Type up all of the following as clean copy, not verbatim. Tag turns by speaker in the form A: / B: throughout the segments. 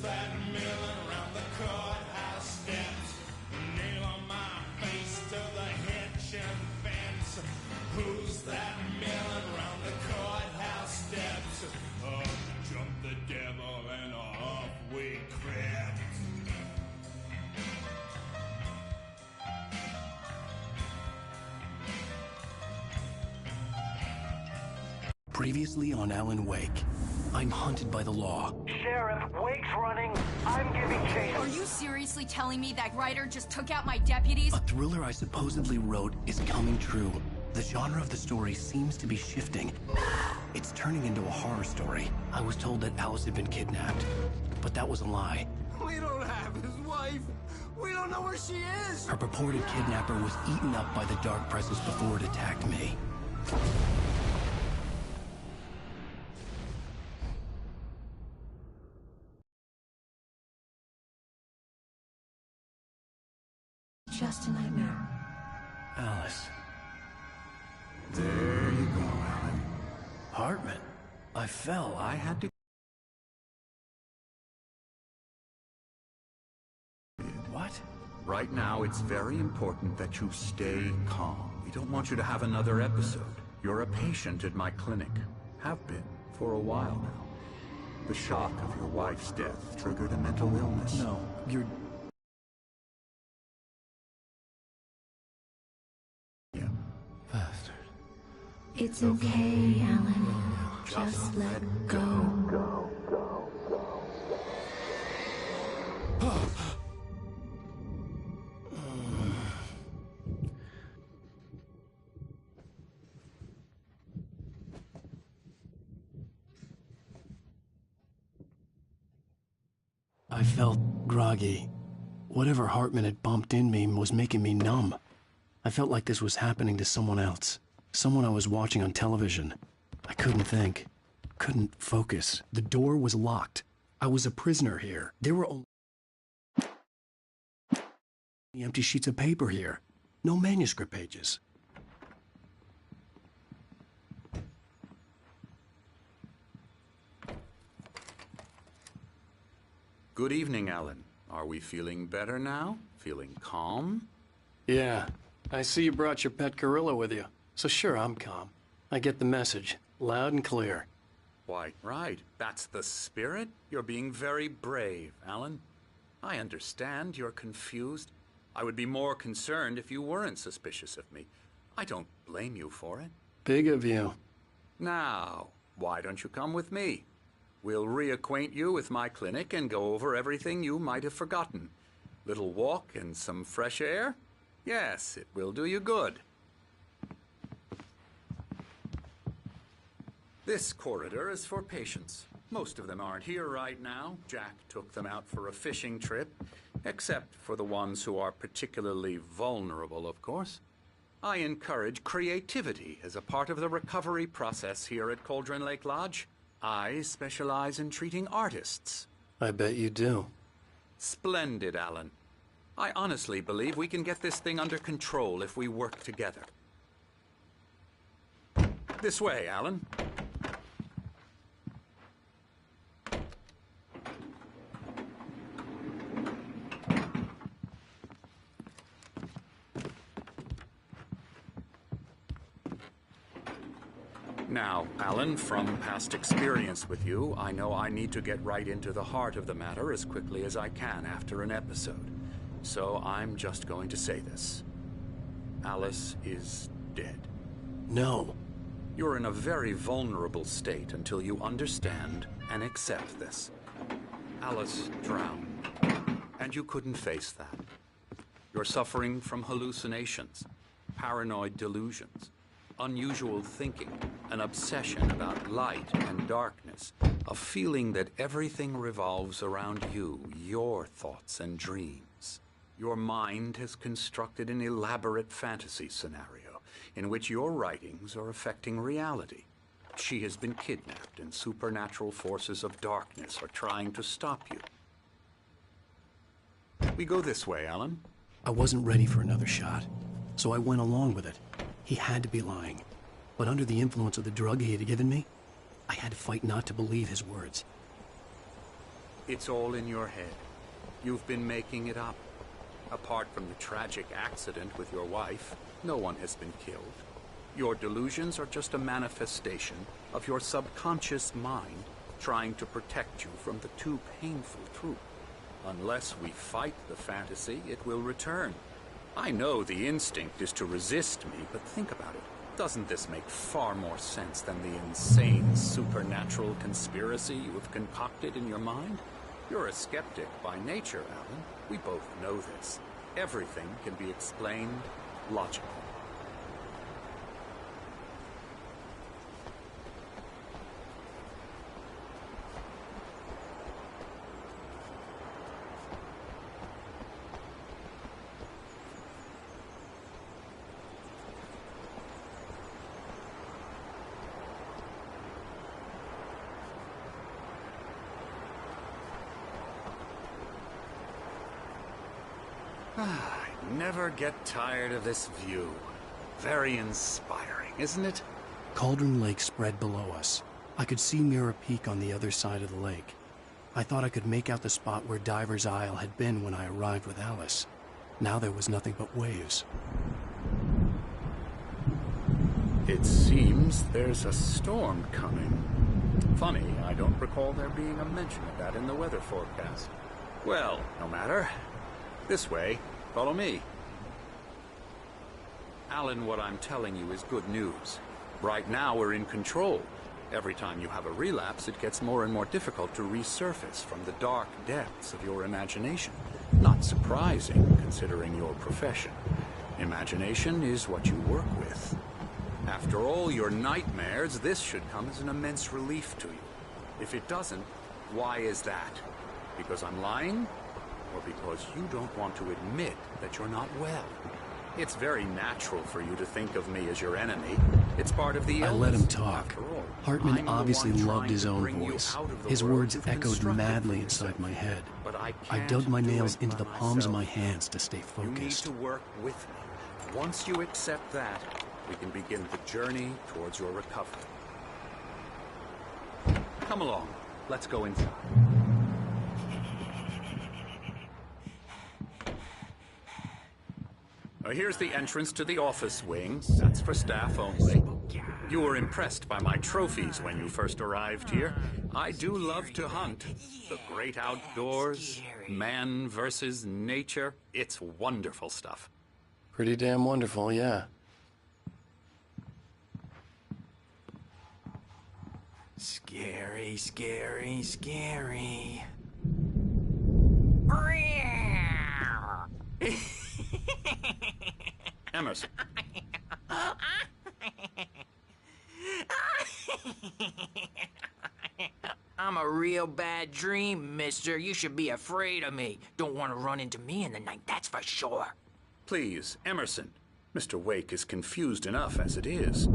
A: that milling around the courthouse steps? Nail on my face to the hitching fence. Who's that milling around the courthouse steps? Up jumped the devil and off we crept.
B: Previously on Alan Wake, I'm hunted by the law.
C: Sheriff, Wake's running. I'm giving chase.
D: Are you seriously telling me that writer just took out my deputies?
B: A thriller I supposedly wrote is coming true. The genre of the story seems to be shifting. It's turning into a horror story. I was told that Alice had been kidnapped, but that was a lie.
E: We don't have his wife. We don't know where she is.
B: Her purported kidnapper was eaten up by the dark presence before it attacked me.
F: Just a nightmare.
B: Alice.
E: There you go, Alan.
B: Hartman. I fell.
E: I had to...
B: What?
E: Right now, it's very important that you stay calm. We don't want you to have another episode. You're a patient at my clinic. Have been for a while now. The shock of your wife's death triggered a mental illness.
B: No, you're...
E: Yeah.
B: Bastard.
F: It's okay, Alan. Just let go.
B: I felt groggy. Whatever Hartman had bumped in me was making me numb. I felt like this was happening to someone else. Someone I was watching on television. I couldn't think. Couldn't focus. The door was locked. I was a prisoner here. There were only empty sheets of paper here. No manuscript pages.
E: Good evening, Alan. Are we feeling better now? Feeling calm?
B: Yeah. I see you brought your pet gorilla with you. So sure, I'm calm. I get the message. Loud and clear.
E: Why, right. That's the spirit. You're being very brave, Alan. I understand you're confused. I would be more concerned if you weren't suspicious of me. I don't blame you for it.
B: Big of you.
E: Now, why don't you come with me? We'll reacquaint you with my clinic and go over everything you might have forgotten. Little walk and some fresh air? Yes, it will do you good. This corridor is for patients. Most of them aren't here right now. Jack took them out for a fishing trip, except for the ones who are particularly vulnerable, of course. I encourage creativity as a part of the recovery process here at Cauldron Lake Lodge. I specialize in treating artists.
B: I bet you do.
E: Splendid, Alan. I honestly believe we can get this thing under control if we work together. This way, Alan. Now, Alan, from past experience with you, I know I need to get right into the heart of the matter as quickly as I can after an episode. So I'm just going to say this. Alice is dead.
B: No.
E: You're in a very vulnerable state until you understand and accept this. Alice drowned, and you couldn't face that. You're suffering from hallucinations, paranoid delusions, unusual thinking, an obsession about light and darkness, a feeling that everything revolves around you, your thoughts and dreams. Your mind has constructed an elaborate fantasy scenario in which your writings are affecting reality. She has been kidnapped and supernatural forces of darkness are trying to stop you. We go this way, Alan.
B: I wasn't ready for another shot, so I went along with it. He had to be lying. But under the influence of the drug he had given me, I had to fight not to believe his words.
E: It's all in your head. You've been making it up. Apart from the tragic accident with your wife, no one has been killed. Your delusions are just a manifestation of your subconscious mind trying to protect you from the too painful truth. Unless we fight the fantasy, it will return. I know the instinct is to resist me, but think about it. Doesn't this make far more sense than the insane supernatural conspiracy you have concocted in your mind? You're a skeptic by nature, Alan. We both know this. Everything can be explained logically. I never get tired of this view. Very inspiring, isn't it?
B: Cauldron Lake spread below us. I could see Mirror Peak on the other side of the lake. I thought I could make out the spot where Diver's Isle had been when I arrived with Alice. Now there was nothing but waves.
E: It seems there's a storm coming. Funny, I don't recall there being a mention of that in the weather forecast. Well, no matter. This way. Follow me. Alan, what I'm telling you is good news. Right now, we're in control. Every time you have a relapse, it gets more and more difficult to resurface from the dark depths of your imagination. Not surprising, considering your profession. Imagination is what you work with. After all your nightmares, this should come as an immense relief to you. If it doesn't, why is that? Because I'm lying? Or because you don't want to admit that you're not well? It's very natural for you to think of me as your enemy. It's part of the illness.
B: I let him talk.
E: After all,
B: Hartman
E: I'm the
B: obviously
E: one
B: loved
E: trying
B: his
E: to
B: own
E: bring you
B: voice.
E: out of the
B: His
E: world
B: words
E: you've
B: echoed
E: constructed
B: madly
E: for
B: inside
E: yourself.
B: my head.
E: But I
B: I
E: can't
B: dug my
E: do
B: nails
E: it
B: into
E: by
B: the palms of my
E: myself.
B: hands to stay
E: You need
B: focused.
E: to work with me. Once you accept that, we can begin the journey towards your recovery. Come along. Let's go inside. Here's the entrance to the office wing. That's for staff only. You were impressed by my trophies when you first arrived here. I do love to hunt. The great outdoors, man versus nature. It's wonderful stuff.
B: Pretty damn wonderful, yeah.
G: Scary, scary, scary.
E: Emerson.
G: I'm a real bad dream, mister. You should be afraid of me. Don't want to run into me in the night, that's for sure.
E: Please, Emerson. Mr. Wake is confused enough as it is.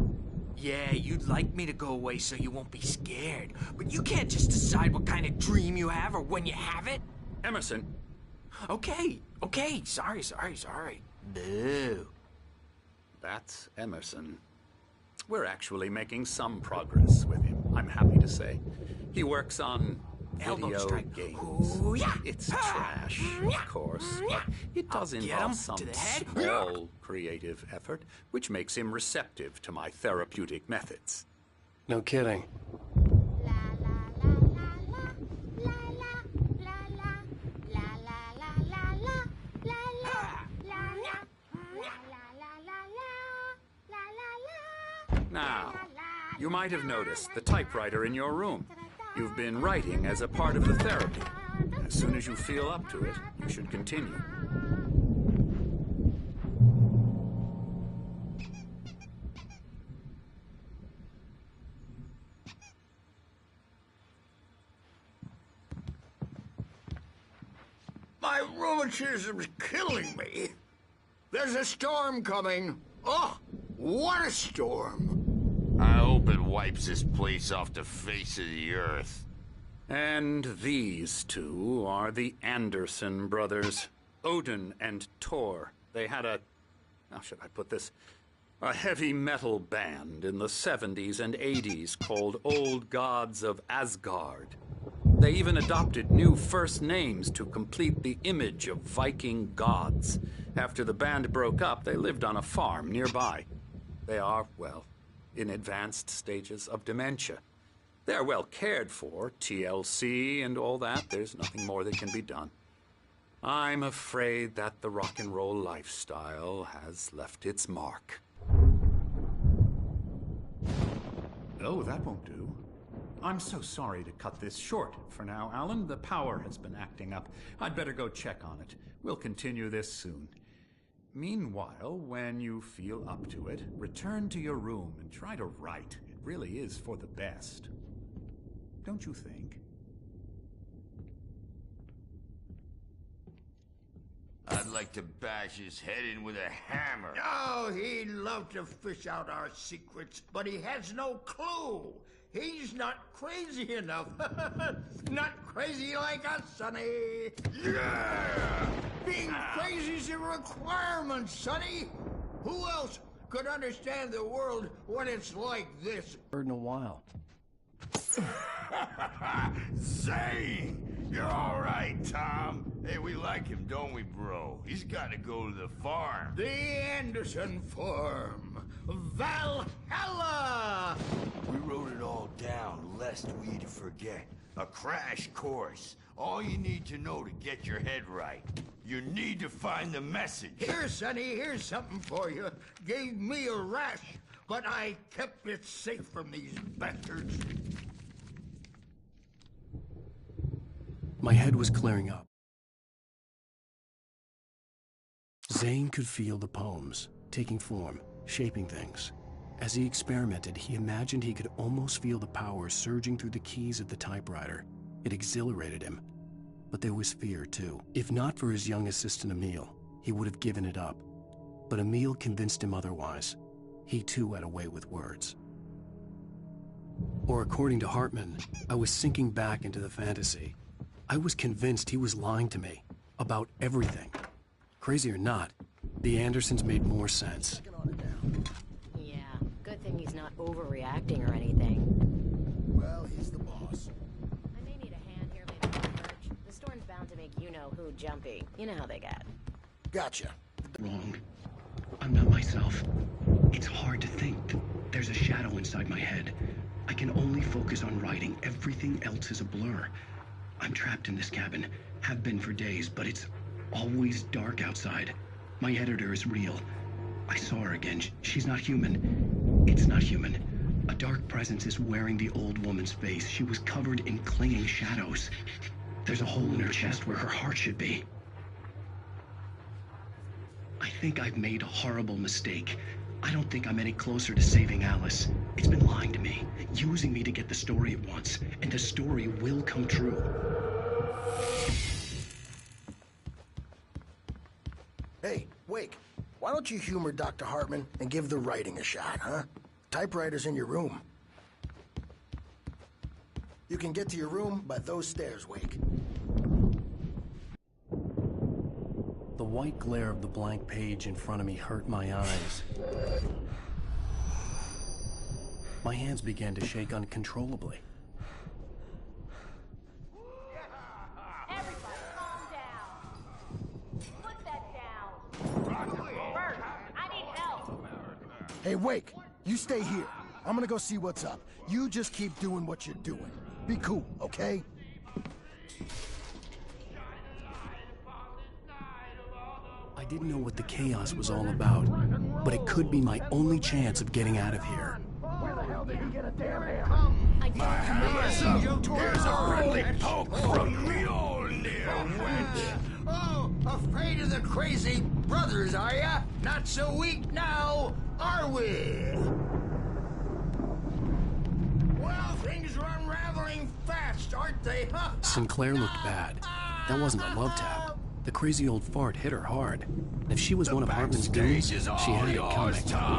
G: Yeah, you'd like me to go away so you won't be scared. But you can't just decide what kind of dream you have or when you have it.
E: Emerson.
G: Okay. Sorry. Boo.
E: That's Emerson. We're actually making some progress with him, I'm happy to say. He works on
G: Elbow
E: video
G: strike.
E: games.
G: Ooh, yeah.
E: It's trash, of course, but it does
G: Get him
E: involve some
G: to the head.
E: small creative effort, which makes him receptive to my therapeutic methods.
B: No kidding.
E: Now, you might have noticed the typewriter in your room. You've been writing as a part of the therapy. As soon as you feel up to it, you should continue.
H: My rheumatism's killing me. There's a storm coming. Oh, what a storm.
I: I hope it wipes this place off the face of the earth.
E: And these two are the Anderson brothers, Odin and Tor. They had how should I put this? A heavy metal band in the 70s and 80s called Old Gods of Asgard. They even adopted new first names to complete the image of Viking gods. After the band broke up, they lived on a farm nearby. They are, well, in advanced stages of dementia. They're well cared for, TLC and all that. There's nothing more that can be done. I'm afraid that the rock and roll lifestyle has left its mark.
J: Oh, that won't do. I'm so sorry to cut this short for now, Alan. The power has been acting up. I'd better go check on it. We'll continue this soon. Meanwhile, when you feel up to it, return to your room and try to write. It really is for the best. Don't you think?
I: I'd like to bash his head in with a hammer.
H: Oh, he'd love to fish out our secrets, but he has no clue. He's not crazy enough. Not crazy like us, Sonny.
I: Yeah!
H: Being crazy's a requirement, Sonny. Who else could understand the world when it's like this?
B: Heard in a while.
I: Zane! You're all right, Tom. Hey, we like him, don't we, bro? He's got to go to the farm.
H: The Anderson farm. Valhalla!
I: We wrote it all down, lest we forget. A crash course. All you need to know to get your head right. You need to find the message.
H: Here, Sonny, here's something for you. Gave me a rash, but I kept it safe from these bastards.
B: My head was clearing up. Zane could feel the poems, taking form, shaping things. As he experimented, he imagined he could almost feel the power surging through the keys of the typewriter. It exhilarated him. But there was fear, too. If not for his young assistant Emil, he would have given it up. But Emil convinced him otherwise. He too had a way with words. Or according to Hartman, I was sinking back into the fantasy. I was convinced he was lying to me about everything. Crazy or not, the Andersons made more sense.
K: Yeah, good thing he's not overreacting or anything.
H: Well, he's the boss.
K: I may need a hand here, maybe Birch. The storm's bound to make you-know-who jumpy. You know how they get.
H: Gotcha.
B: Wrong. I'm not myself. It's hard to think. There's a shadow inside my head. I can only focus on writing. Everything else is a blur. I'm trapped in this cabin. Have been for days, but it's always dark outside. My editor is real. I saw her again. She's not human. It's not human. A dark presence is wearing the old woman's face. She was covered in clinging shadows. There's a hole in her chest where her heart should be. I think I've made a horrible mistake. I don't think I'm any closer to saving Alice. It's been lying to me, using me to get the story it wants, and the story will come true.
L: Hey, Wake, why don't you humor Dr. Hartman and give the writing a shot, huh? Typewriter's in your room. You can get to your room by those stairs, Wake.
B: The white glare of the blank page in front of me hurt my eyes. My hands began to shake uncontrollably.
D: Everybody, calm down. Put that down. Bert, I need help.
L: Hey, Wake, you stay here. I'm gonna go see what's up. You just keep doing what you're doing. Be cool, okay?
B: I didn't know what the chaos was all about, but it could be my only chance of getting out of here.
L: Where the hell did he get a damn hammer?
I: My hammer's up. Here's a friendly poke from Mjolnir, wench.
H: Oh, afraid of the crazy brothers, are ya? Not so weak now, are we? Well, things are unraveling fast, aren't they?
B: Sinclair looked bad. That wasn't a love tap. The crazy old fart hit her hard. If she was one of Hartman's goons, she had it coming.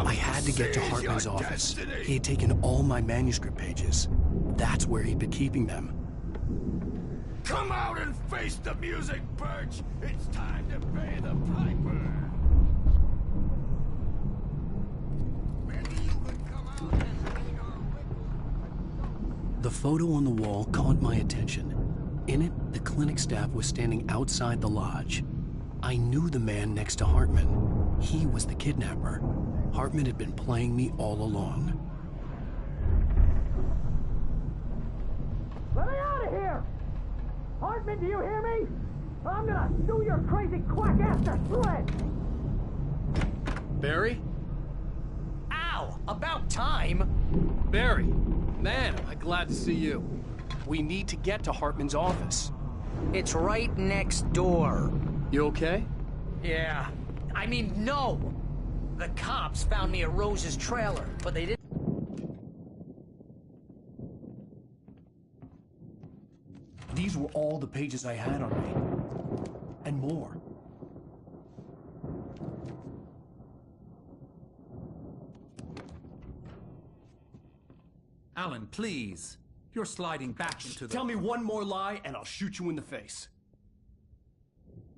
B: I had to get to Hartman's office. He had taken all my manuscript pages. That's where he'd been keeping them.
I: Come out and face the music, Birch. It's time to pay the piper.
H: Maybe you could come out and read our
B: The photo on the wall caught my attention. In it, the clinic staff was standing outside the lodge. I knew the man next to Hartman. He was the kidnapper. Hartman had been playing me all along.
C: Let me out of here! Hartman, do you hear me? I'm gonna sue your crazy quack ass to shreds!
B: Barry?
C: Ow! About time!
B: Barry! Man, am I glad to see you. We need to get to Hartman's office.
C: It's right next door.
B: You okay?
C: Yeah. I mean, no! The cops found me at Rose's trailer, but they didn't.
B: These were all the pages I had on me. And more.
J: Alan, please. You're sliding back into the...
B: Tell me one more lie and I'll shoot you in the face.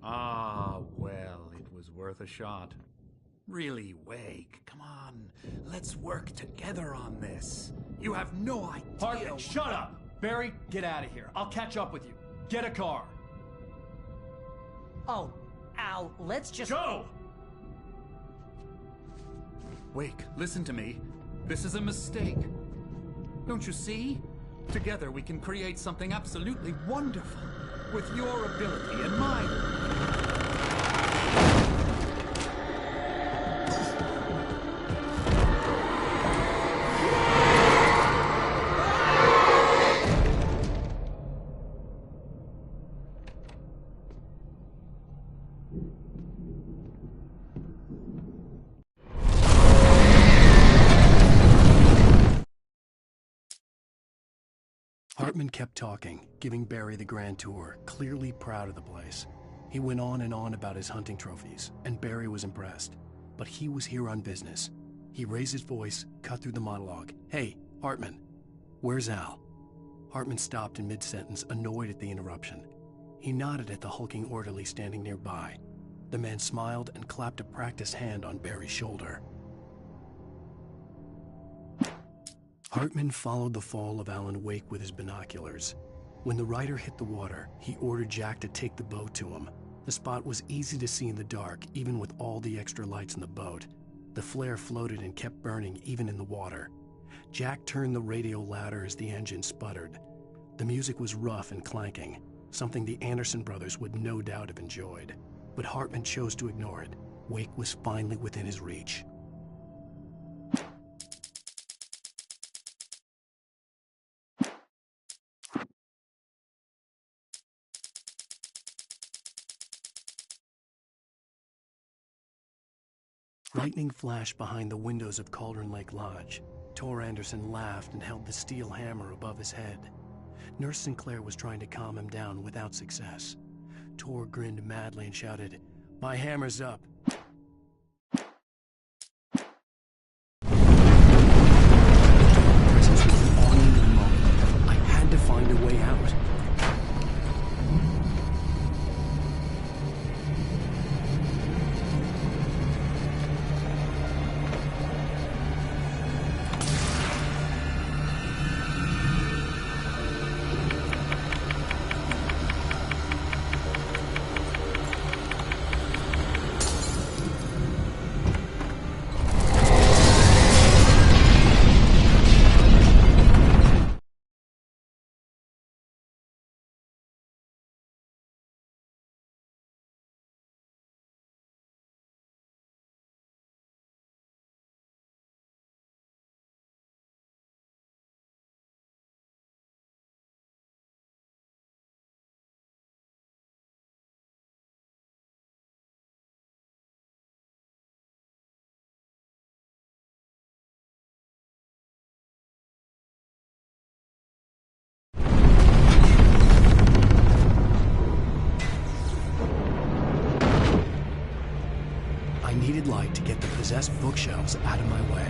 J: Ah, well, it was worth a shot. Really, Wake, come on. Let's work together on this. You have no idea...
B: Hartman, shut up! Barry, get out of here. I'll catch up with you. Get a car.
C: Oh, Al, let's just...
B: Go!
J: Wake, listen to me. This is a mistake. Don't you see? Together we can create something absolutely wonderful. With your ability and mine.
B: Hartman kept talking, giving Barry the grand tour, clearly proud of the place. He went on and on about his hunting trophies, and Barry was impressed. But he was here on business. He raised his voice, cut through the monologue. Hey, Hartman, where's Al? Hartman stopped in mid-sentence, annoyed at the interruption. He nodded at the hulking orderly standing nearby. The man smiled and clapped a practiced hand on Barry's shoulder. Hartman followed the fall of Alan Wake with his binoculars. When the rider hit the water, he ordered Jack to take the boat to him. The spot was easy to see in the dark, even with all the extra lights in the boat. The flare floated and kept burning even in the water. Jack turned the radio louder as the engine sputtered. The music was rough and clanking, something the Anderson brothers would no doubt have enjoyed. But Hartman chose to ignore it. Wake was finally within his reach. Lightning flashed behind the windows of Cauldron Lake Lodge. Tor Anderson laughed and held the steel hammer above his head. Nurse Sinclair was trying to calm him down without success. Tor grinned madly and shouted, "My hammer's up." Presence was on in the moment. I had to find a way out. I needed light to get the possessed bookshelves out of my way.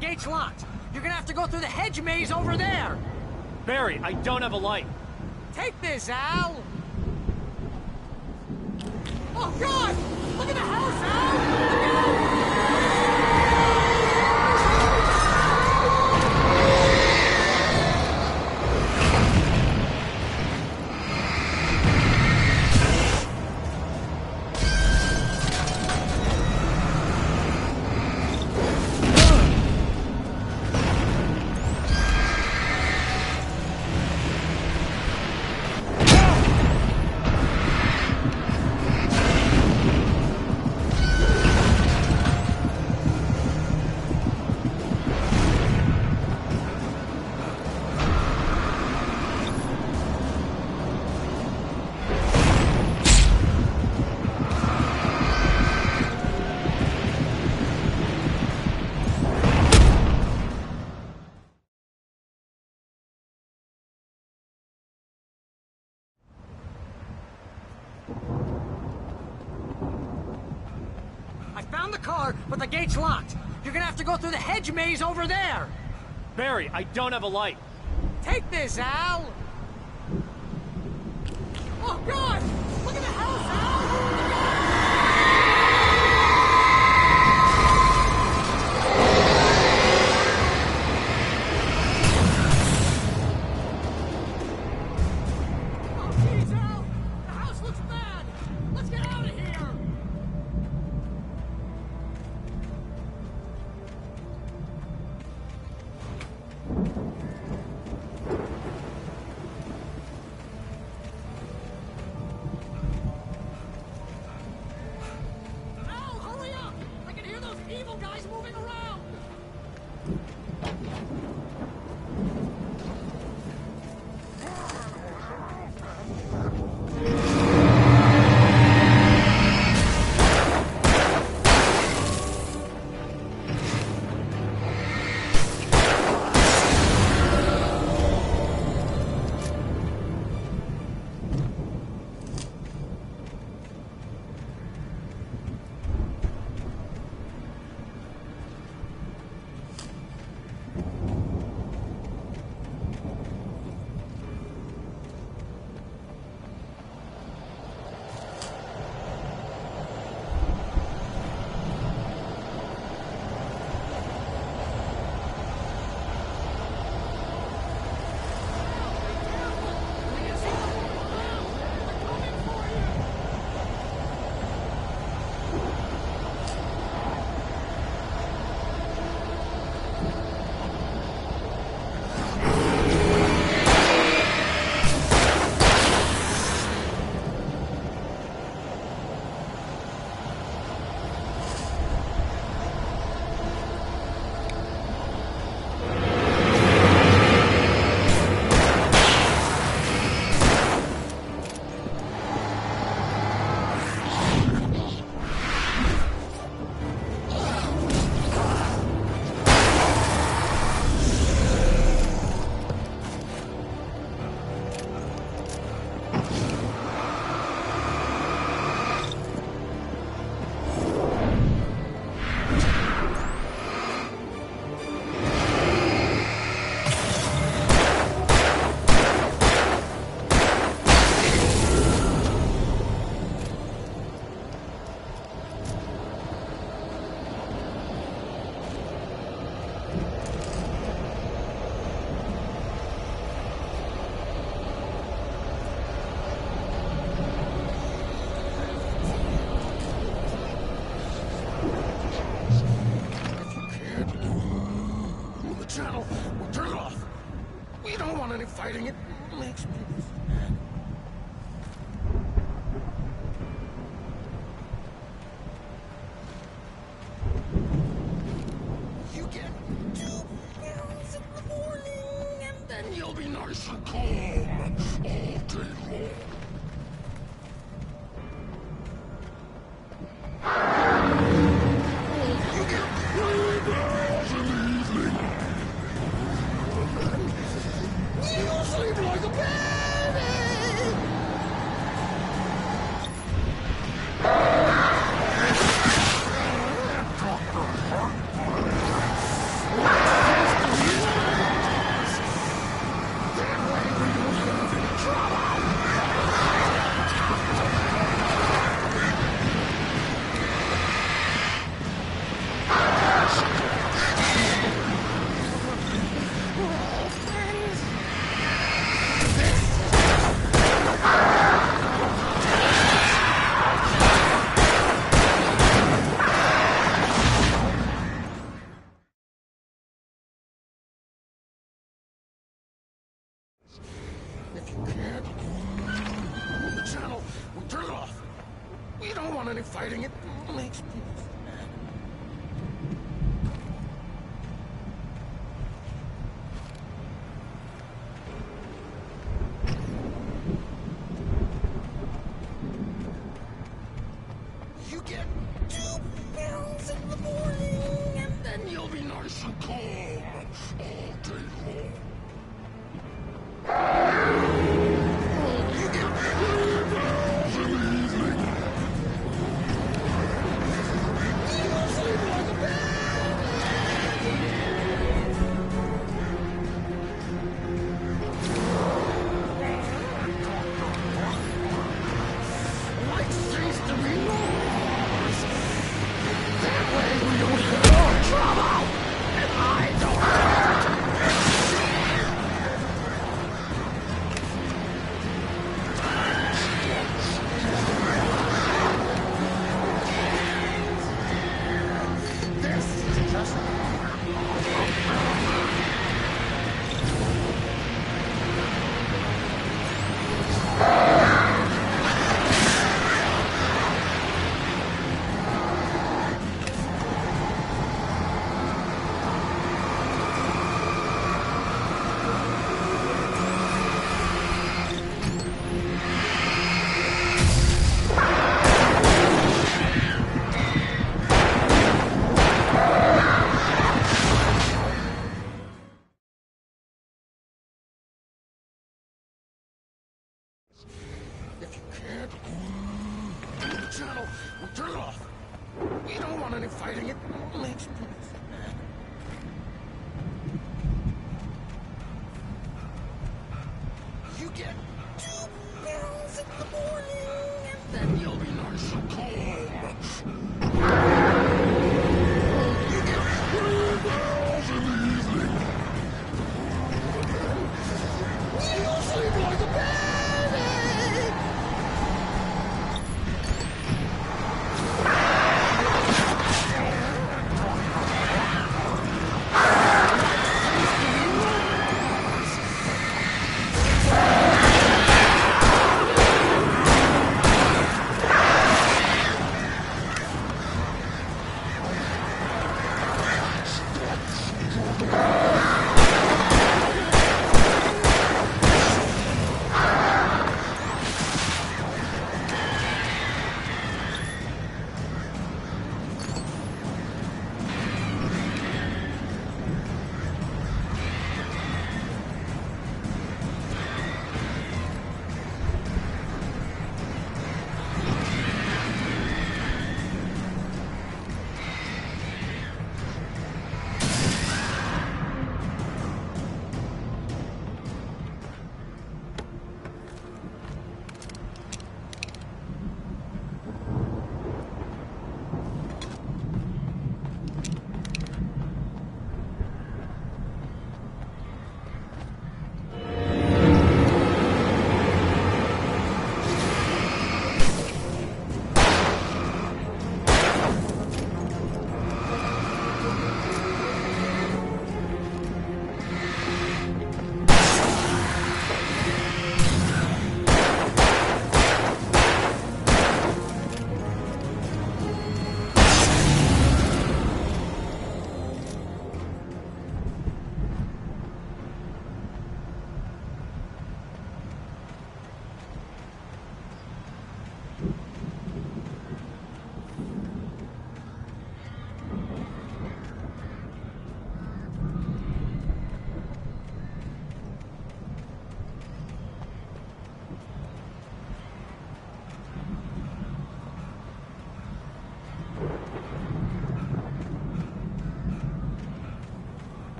G: gate's locked. You're gonna have to go through the hedge maze over there.
C: Barry, I don't have a light.
G: Take this, Al. Oh, God! Look at the house, Al! Look out! Found the car, but the gate's locked. You're gonna have to go through the hedge maze over there.
C: Barry, I don't have a light.
G: Take this, Al. Oh, God! Look at the house, Al! Oh, geez, Al! The house looks bad! Let's get out of here!
L: channel. We'll turn it off. We don't want any fighting. It makes me mad. You get 2 barrels in the morning, and then you'll be nice and calm all day long. You get 3 barrels in the evening. You sleep like a baby! Dr. Hartman. We don't want any fighting. It makes people mad. You get 2 pounds in the morning, and then you'll be nice and calm all day long. You get 3 pounds in the evening. You'll sleep like a Life seems to be yours. That way we don't have more trouble, and I don't have to. This is just... If you can't, move the channel or turn it off. We don't want any fighting. It makes people mad. You get 2 pounds in the morning, and then you'll be nice and calm. You get 3 pounds in the evening. You'll sleep like a baby.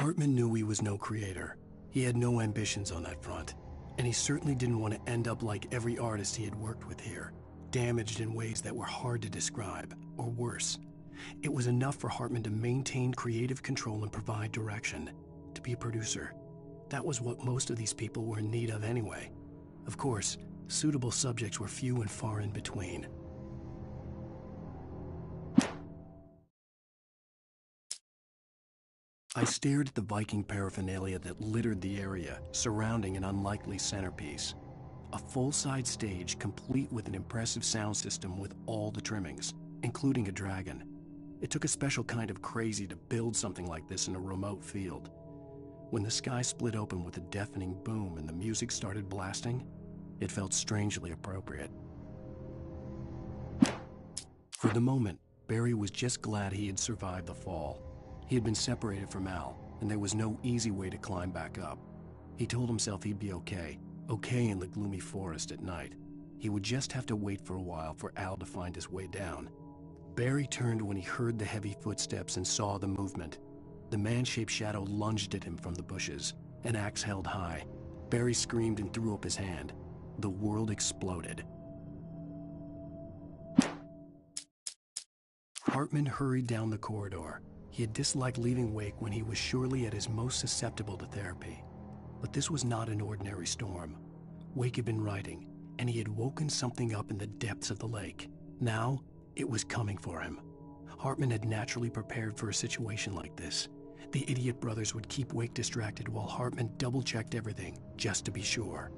B: Hartman knew he was no creator. He had no ambitions on that front, and he certainly didn't want to end up like every artist he had worked with here, damaged in ways that were hard to describe, or worse. It was enough for Hartman to maintain creative control and provide direction, to be a producer. That was what most of these people were in need of anyway. Of course, suitable subjects were few and far in between. I stared at the Viking paraphernalia that littered the area, surrounding an unlikely centerpiece. A full-size stage complete with an impressive sound system with all the trimmings, including a dragon. It took a special kind of crazy to build something like this in a remote field. When the sky split open with a deafening boom and the music started blasting, it felt strangely appropriate. For the moment, Barry was just glad he had survived the fall. He had been separated from Al, and there was no easy way to climb back up. He told himself he'd be okay in the gloomy forest at night. He would just have to wait for a while for Al to find his way down. Barry turned when he heard the heavy footsteps and saw the movement. The man-shaped shadow lunged at him from the bushes, an axe held high. Barry screamed and threw up his hand. The world exploded. Hartman hurried down the corridor. He had disliked leaving Wake when he was surely at his most susceptible to therapy. But this was not an ordinary storm. Wake had been writing, and he had woken something up in the depths of the lake. Now, it was coming for him. Hartman had naturally prepared for a situation like this. The idiot brothers would keep Wake distracted while Hartman double-checked everything, just to be sure.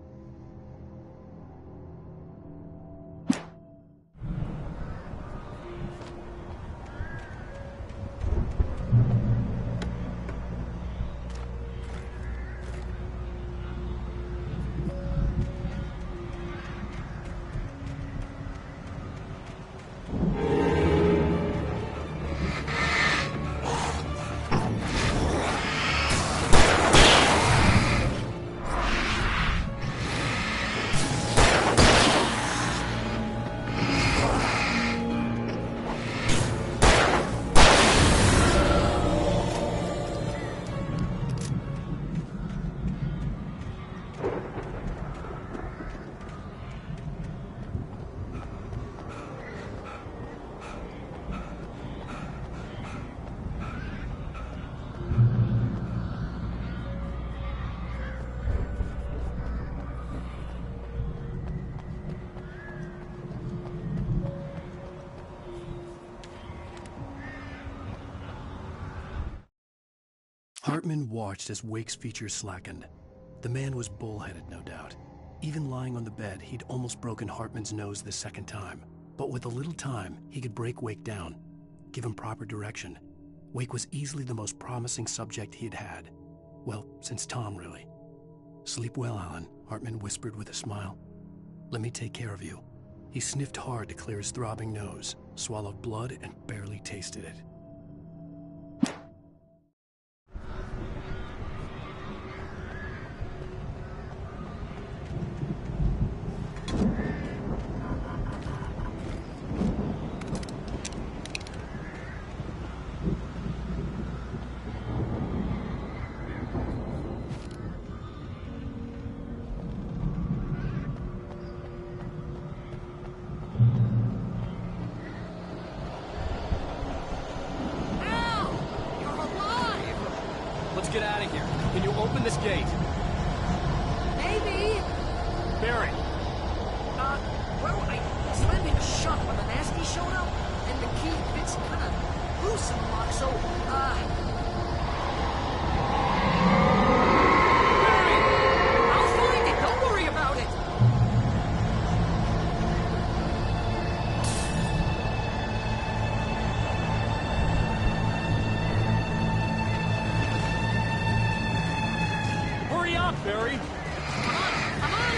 B: Hartman watched as Wake's features slackened. The man was bullheaded, no doubt. Even lying on the bed, he'd almost broken Hartman's nose the second time. But with a little time, he could break Wake down, give him proper direction. Wake was easily the most promising subject he'd had. Well, since Tom, really. "Sleep well, Alan," Hartman whispered with a smile. "Let me take care of you." He sniffed hard to clear his throbbing nose, swallowed blood, and barely tasted it.
M: Get out of here. Can you open this gate?
C: Maybe.
M: Barry.
C: Well, I slammed it shut when the nasty showed up, and the key fits kind of loose in the lock, so, Barry! I'll find it. Don't worry about it.
M: Barry?
C: Come on!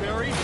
M: Barry!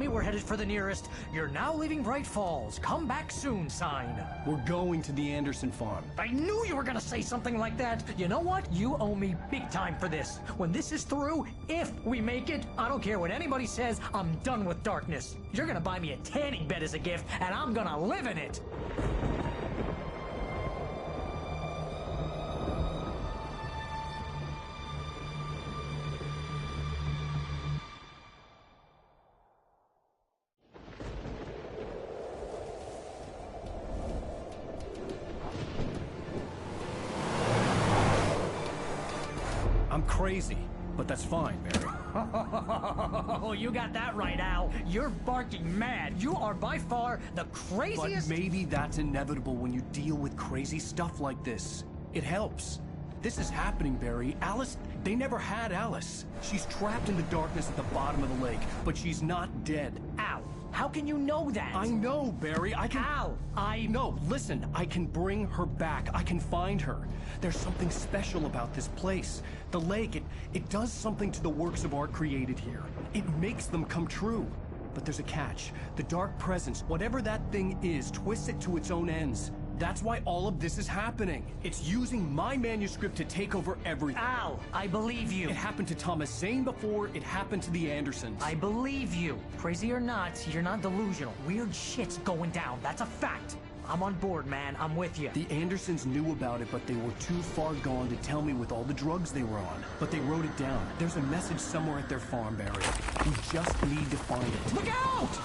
C: we're headed for the nearest "You're now leaving Bright Falls. Come back soon" sign.
B: We're going to the Anderson farm.
C: I knew you were gonna say something like that. You know what? You owe me big time for this. When this is through, if we make it, I don't care what anybody says, I'm done with darkness. You're gonna buy me a tanning bed as a gift, and I'm gonna live in it.
B: I'm crazy, but that's fine, Barry.
C: Oh, you got that right, Al. You're barking mad. You are by far the craziest...
B: But maybe that's inevitable when you deal with crazy stuff like this. It helps. This is happening, Barry. Alice, they never had Alice. She's trapped in the darkness at the bottom of the lake, but she's not dead.
C: Al, how can you know that?
B: I know, Barry. I can...
C: Al,
B: No, listen. I can bring her back. I can find her. There's something special about this place. The lake, it does something to the works of art created here. It makes them come true. But there's a catch. The dark presence, whatever that thing is, twists it to its own ends. That's why all of this is happening. It's using my manuscript to take over everything.
C: Al, I believe you.
B: It happened to Thomas Zane before, it happened to the Andersons.
C: I believe you. Crazy or not, you're not delusional. Weird shit's going down. That's a fact. I'm on board, man. I'm with you.
B: The Andersons knew about it, but they were too far gone to tell me with all the drugs they were on. But they wrote it down. There's a message somewhere at their farm, Barry. We just need to find it.
C: Look out!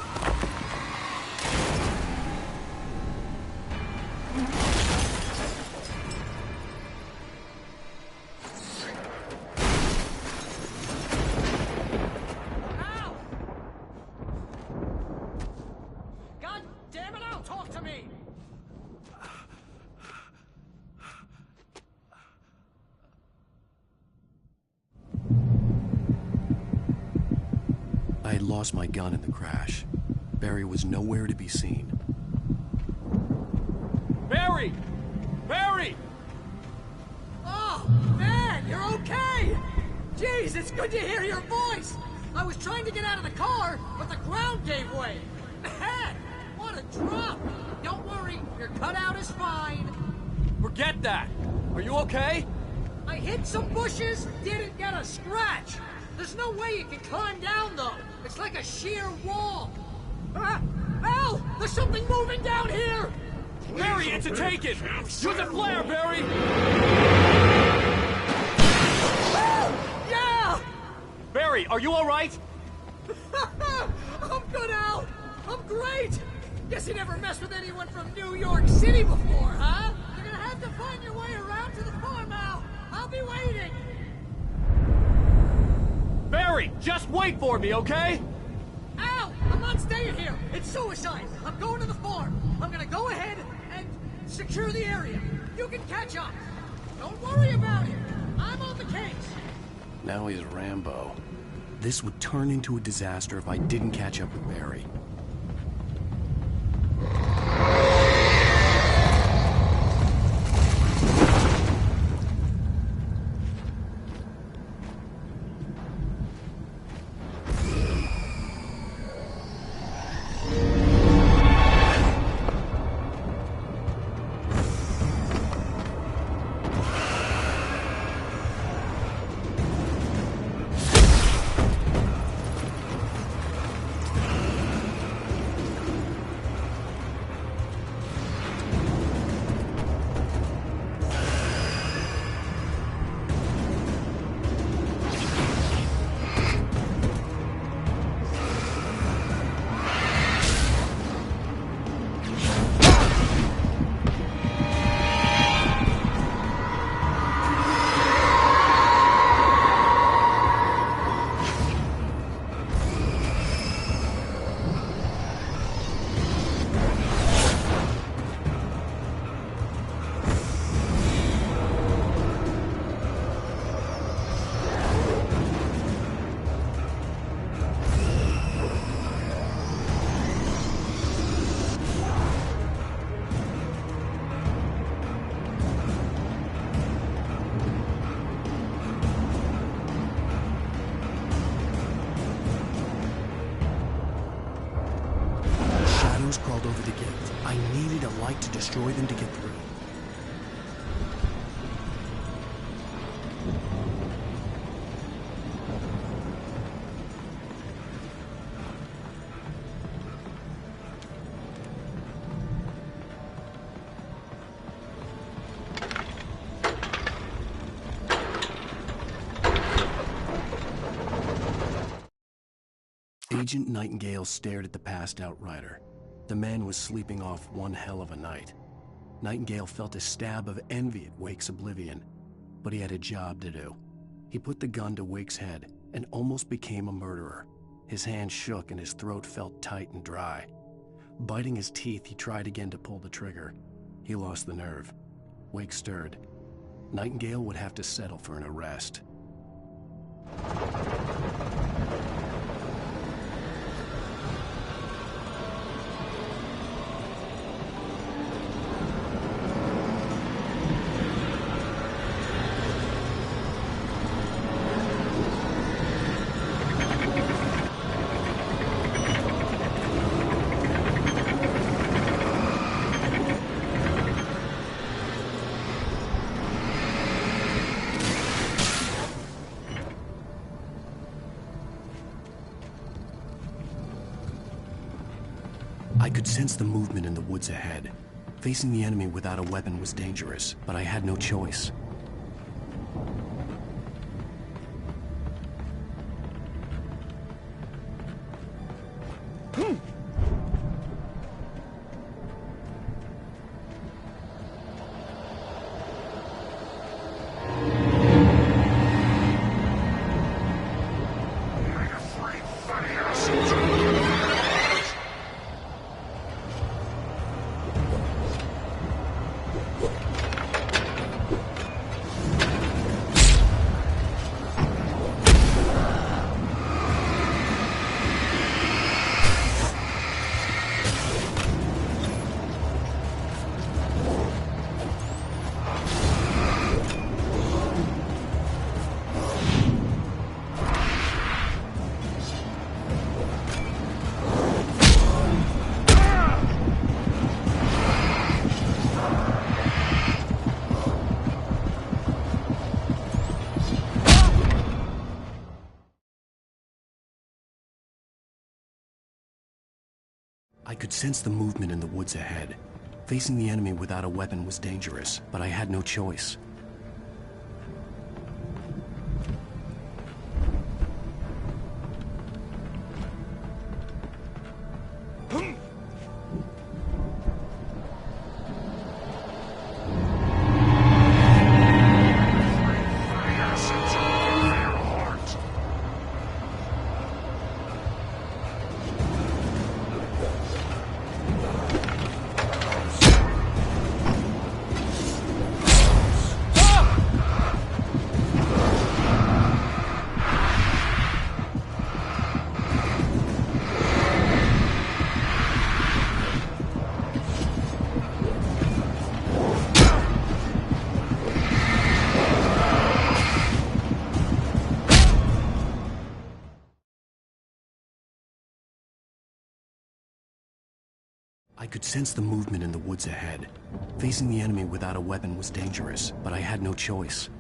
C: Ow! God damn it, Al, talk to me!
B: I had lost my gun in the crash. Barry was nowhere to be seen.
M: Barry! Barry!
C: Oh, man, you're okay! Jeez, it's good to hear your voice! I was trying to get out of the car, but the ground gave way. Man, what a drop! Don't worry, your cutout is fine.
M: Forget that! Are you okay?
C: I hit some bushes, didn't get a scratch. There's no way you can climb down, though. It's like a sheer wall. Al! There's something moving down here!
M: Barry, it's a take-it! Use a flare, Barry!
C: Yeah!
M: Barry, are you alright?
C: I'm good, Al! I'm great! Guess you never messed with anyone from New York City before, huh? You're gonna have to find your way around to the farm, Al! I'll be waiting!
M: Barry, just wait for me, okay?
C: Al! I'm not staying here! It's suicide! I'm going to the farm! I'm gonna go ahead and secure the area. You can catch up. Don't worry about it. I'm on the case.
B: Now he's Rambo. This would turn into a disaster if I didn't catch up with Barry. Destroy them to get through. Agent Nightingale stared at the passed-out rider. The man was sleeping off one hell of a night. Nightingale felt a stab of envy at Wake's oblivion, but he had a job to do. He put the gun to Wake's head and almost became a murderer. His hand shook and his throat felt tight and dry. Biting his teeth, he tried again to pull the trigger. He lost the nerve. Wake stirred. Nightingale would have to settle for an arrest. I could sense the movement in the woods ahead. Facing the enemy without a weapon was dangerous, but I had no choice. I could sense the movement in the woods ahead. Facing the enemy without a weapon was dangerous, but I had no choice. I could sense the movement in the woods ahead. Facing the enemy without a weapon was dangerous, but I had no choice.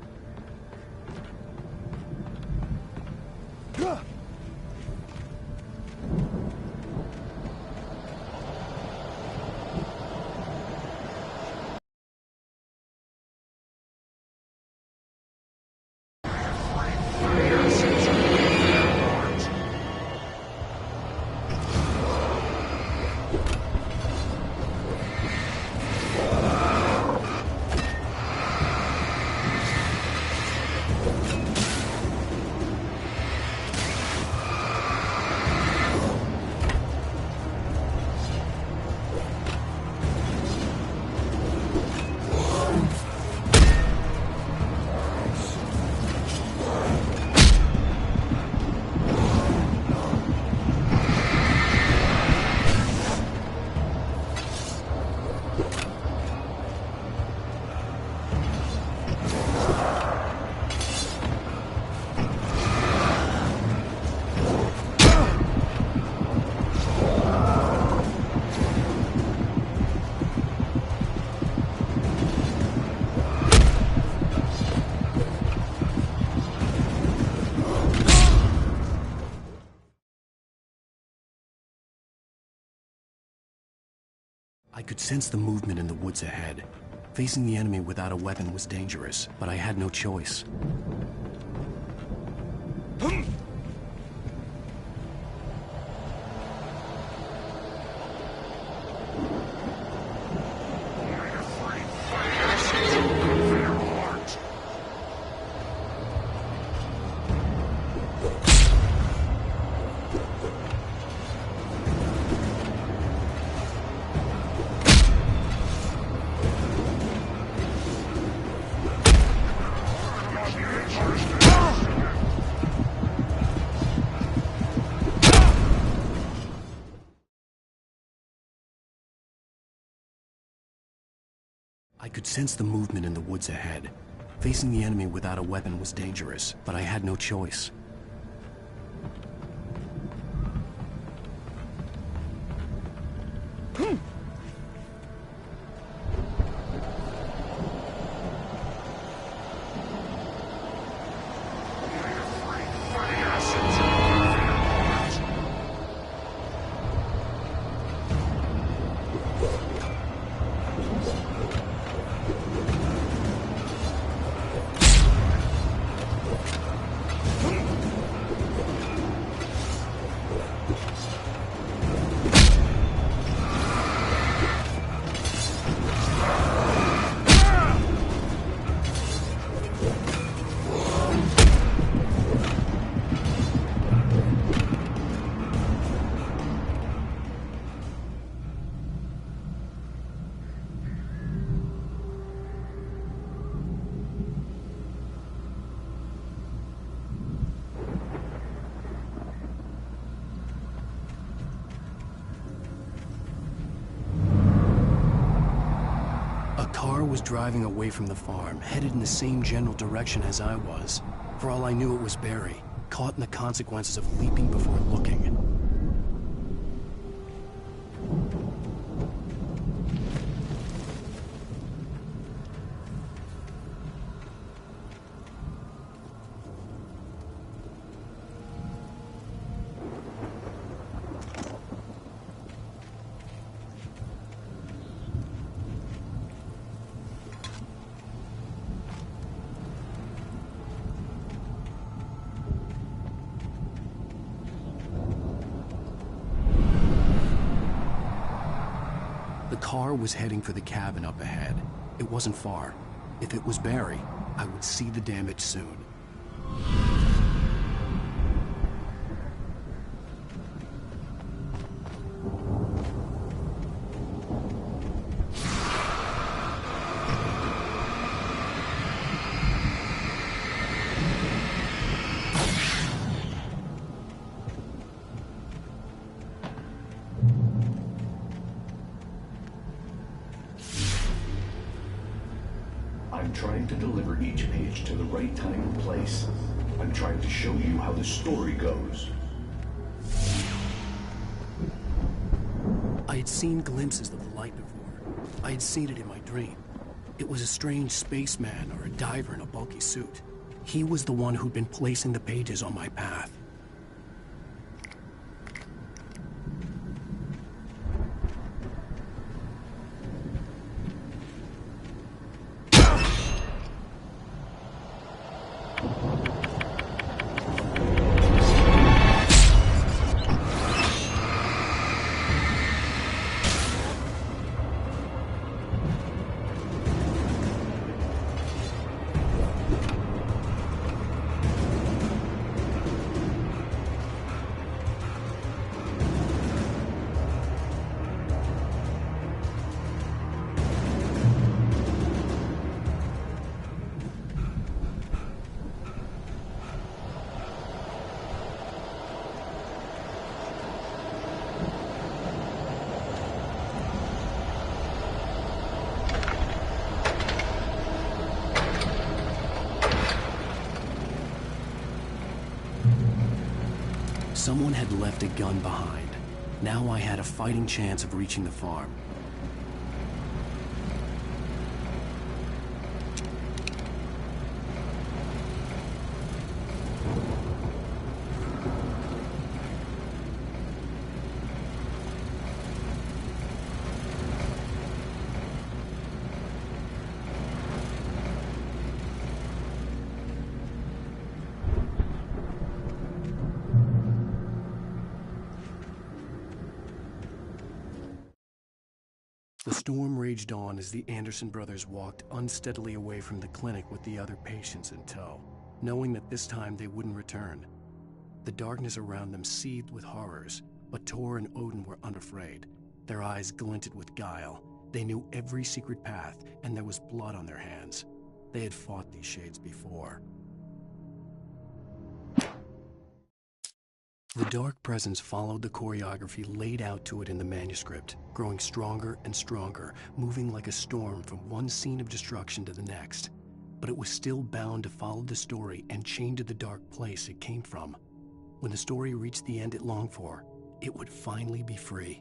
B: I could sense the movement in the woods ahead. Facing the enemy without a weapon was dangerous, but I had no choice. I could sense the movement in the woods ahead. Facing the enemy without a weapon was dangerous, but I had no choice. Was driving away from the farm, headed in the same general direction as I was. For all I knew, it was Barry, caught in the consequences of leaping before looking. The car was heading for the cabin up ahead. It wasn't far. If it was Barry, I would see the damage soon.
N: I'm trying to deliver each page to the right time and place. I'm trying to show you how the story goes.
B: I had seen glimpses of the light before. I had seen it in my dream. It was a strange spaceman or a diver in a bulky suit. He was the one who'd been placing the pages on my path. Someone had left a gun behind. Now I had a fighting chance of reaching the farm. storm raged on as the Anderson brothers walked unsteadily away from the clinic with the other patients in tow, knowing that this time they wouldn't return. The darkness around them seethed with horrors, but Tor and Odin were unafraid. Their eyes glinted with guile. They knew every secret path, and there was blood on their hands. They had fought these shades before. The dark presence followed the choreography laid out to it in the manuscript, growing stronger and stronger, moving like a storm from one scene of destruction to the next. But it was still bound to follow the story and chained to the dark place it came from. When the story reached the end it longed for, it would finally be free.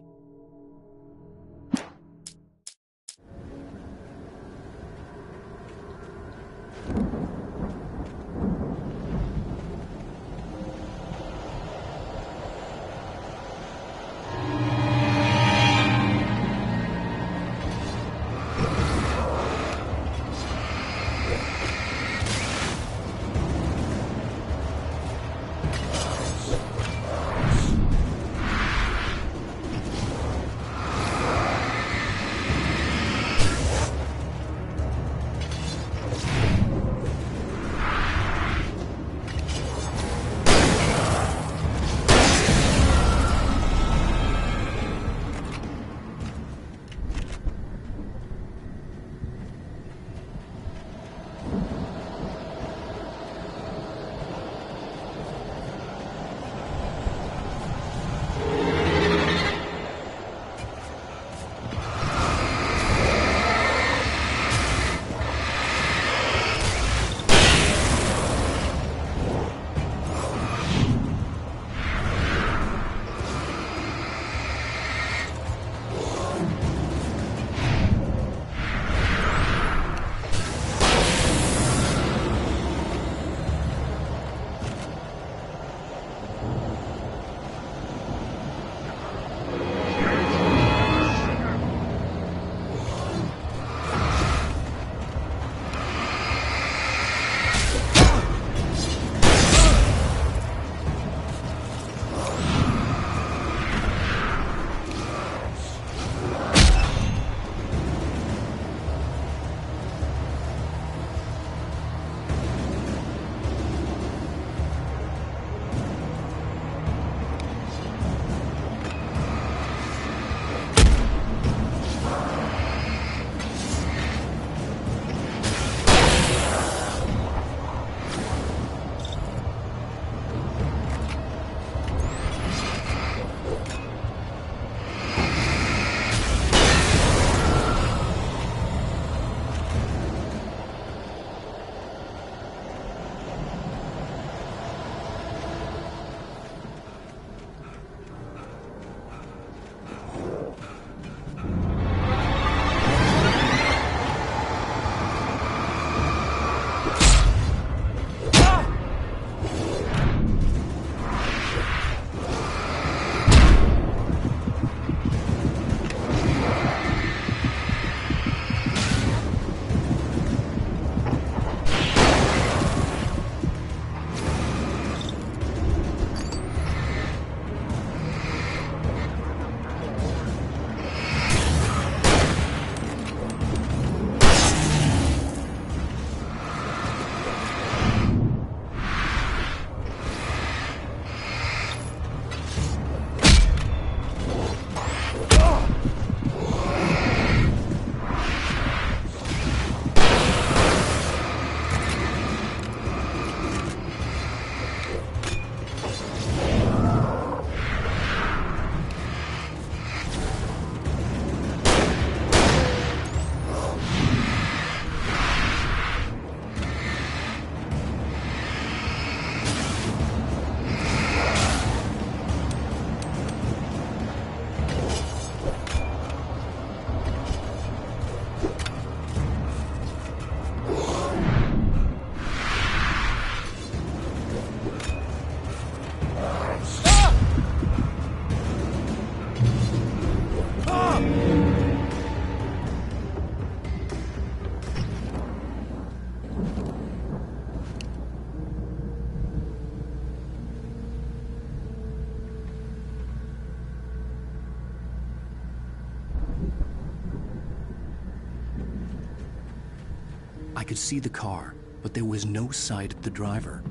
B: I could see the car, but there was no sight of the driver.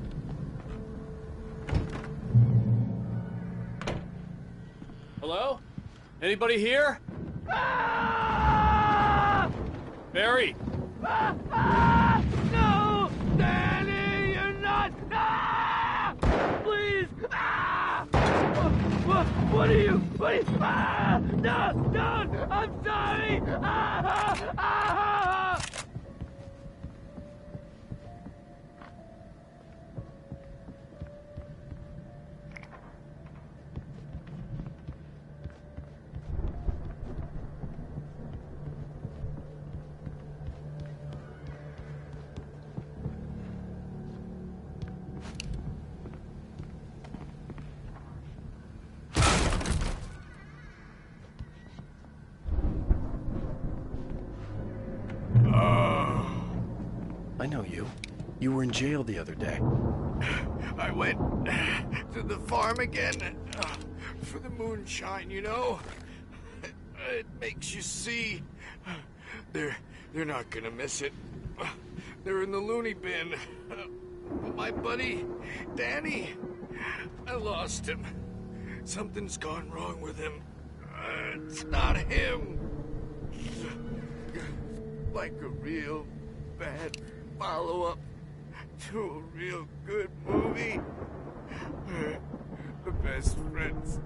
M: Hello? Anybody here? Barry!
L: No! Danny, you're not! Please! What are you? No! Don't! I'm sorry!
B: I know you. You were in jail the other day.
I: I went to the farm again for the moonshine, you know? It makes you see. They're not gonna miss it. They're in the loony bin. My buddy, Danny, I lost him. Something's gone wrong with him. It's not him. Like a real bad follow-up to a real good movie. The best friend's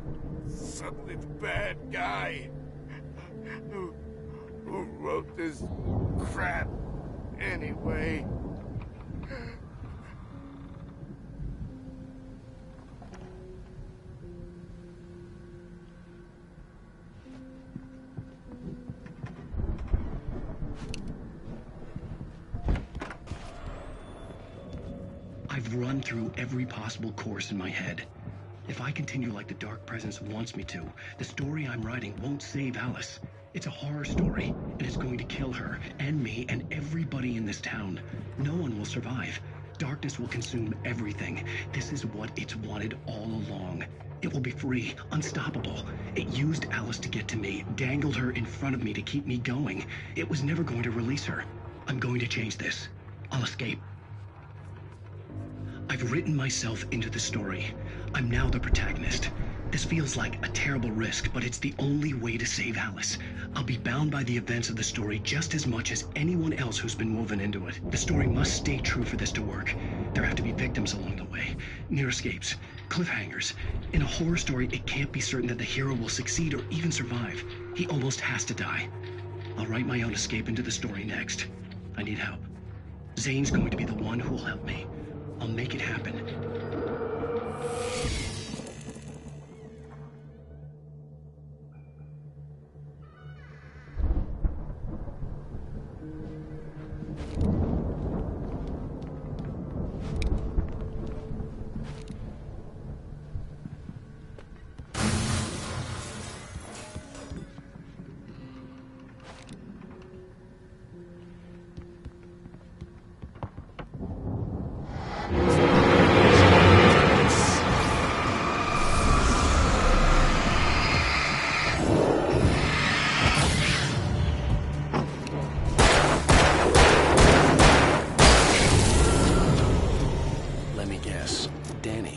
I: suddenly the bad guy. Who wrote this crap anyway?
B: I've run through every possible course in my head. If I continue like the Dark Presence wants me to, the story I'm writing won't save Alice. It's a horror story, and it's going to kill her, and me, and everybody in this town. No one will survive. Darkness will consume everything. This is what it's wanted all along. It will be free, unstoppable. It used Alice to get to me, dangled her in front of me to keep me going. It was never going to release her. I'm going to change this. I'll escape. I've written myself into the story. I'm now the protagonist. This feels like a terrible risk, but it's the only way to save Alice. I'll be bound by the events of the story just as much as anyone else who's been woven into it. The story must stay true for this to work. There have to be victims along the way, near escapes, cliffhangers. In a horror story, it can't be certain that the hero will succeed or even survive. He almost has to die. I'll write my own escape into the story next. I need help. Zane's going to be the one who will help me. I'll make it happen.